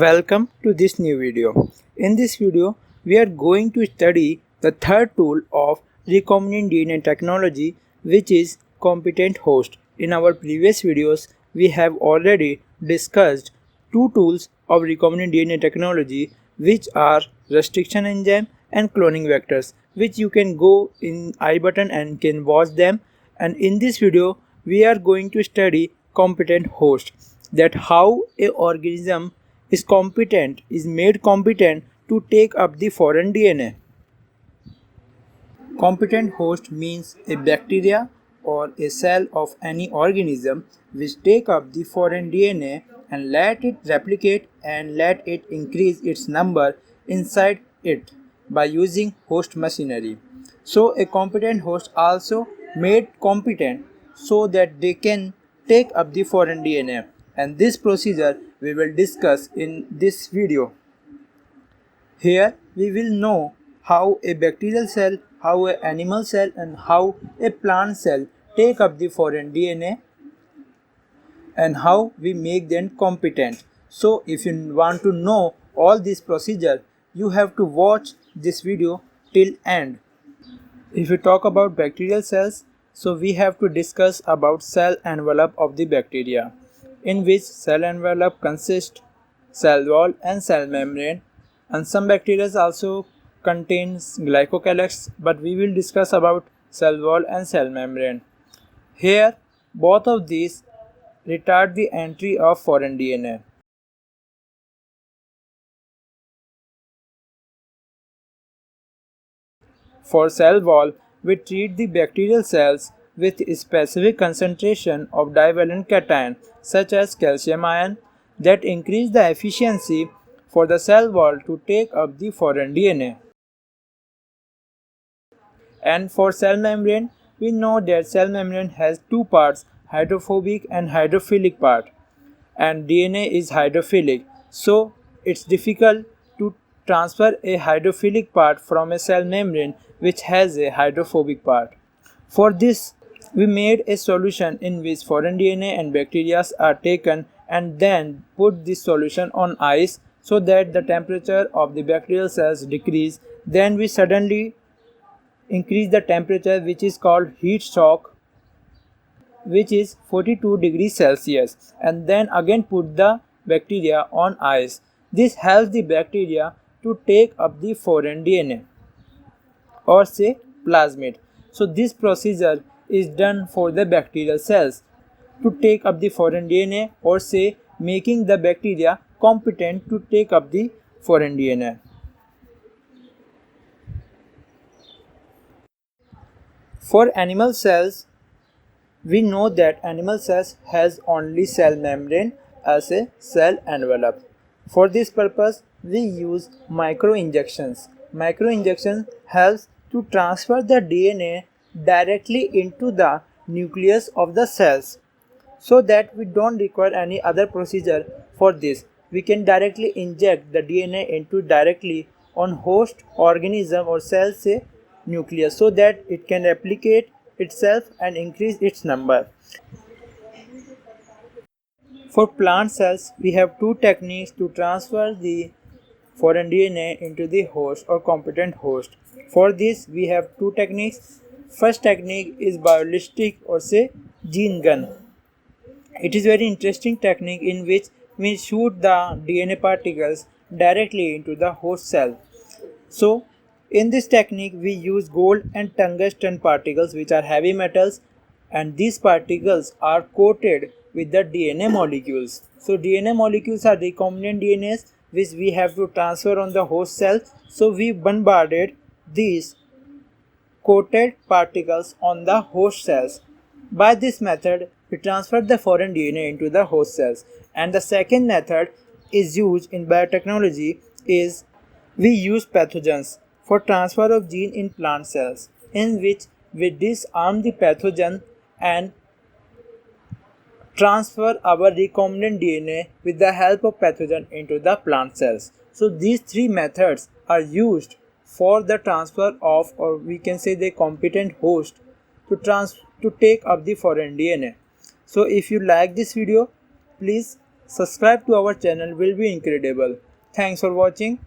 Welcome to this new video. In this video, we are going to study the third tool of recombinant DNA technology, which is competent host. In our previous videos, we have already discussed two tools of recombinant DNA technology, which are restriction enzyme and cloning vectors, which you can go in I button and can watch them. And in this video, we are going to study competent host, that how a organism is made competent to take up the foreign DNA. Competent host means a bacteria or a cell of any organism which take up the foreign DNA and let it replicate and let it increase its number inside it by using host machinery. So a competent host also made competent so that they can take up the foreign DNA, and this procedure we will discuss in this video. Here we will know how a bacterial cell, how an animal cell and how a plant cell take up the foreign DNA and how we make them competent. So if you want to know all this procedure, you have to watch this video till end. If we talk about bacterial cells, so we have to discuss about cell envelope of the bacteria, in which cell envelope consists cell wall and cell membrane, and some bacteria also contains glycocalyx, but we will discuss about cell wall and cell membrane. Here both of these retard the entry of foreign DNA. For cell wall, we treat the bacterial cells with specific concentration of divalent cation such as calcium ion that increase the efficiency for the cell wall to take up the foreign DNA. And for cell membrane, we know that cell membrane has two parts, hydrophobic and hydrophilic part, and DNA is hydrophilic, so it's difficult to transfer a hydrophilic part from a cell membrane which has a hydrophobic part. For this, we made a solution in which foreign DNA and bacteria are taken and then put this solution on ice so that the temperature of the bacterial cells decrease. Then we suddenly increase the temperature, which is called heat shock, which is 42 degrees Celsius, and then again put the bacteria on ice. This helps the bacteria to take up the foreign DNA or say plasmid. So this procedure is done for the bacterial cells to take up the foreign DNA or say making the bacteria competent to take up the foreign DNA. For animal cells, we know that animal cells has only cell membrane as a cell envelope. For this purpose, we use microinjections. Microinjection helps to transfer the DNA directly into the nucleus of the cells, so that we don't require any other procedure for this. We can directly inject the DNA into directly on host organism or cell say nucleus, so that it can replicate itself and increase its number. For plant cells, we have two techniques to transfer the foreign DNA into the host or competent host. For this, we have two techniques. First technique is ballistic or say gene gun. It is very interesting technique in which we shoot the DNA particles directly into the host cell. So in this technique, we use gold and tungsten particles, which are heavy metals, and these particles are coated with the DNA molecules. So DNA molecules are recombinant DNAs which we have to transfer on the host cell. So we bombarded these coated particles on the host cells. By this method, we transfer the foreign DNA into the host cells. And the second method is used in biotechnology is we use pathogens for transfer of gene in plant cells, in which we disarm the pathogen and transfer our recombinant DNA with the help of pathogen into the plant cells. So these three methods are used for the transfer of, or we can say the competent host to take up the foreign DNA. So if you like this video, please subscribe to our channel will be incredible. Thanks for watching.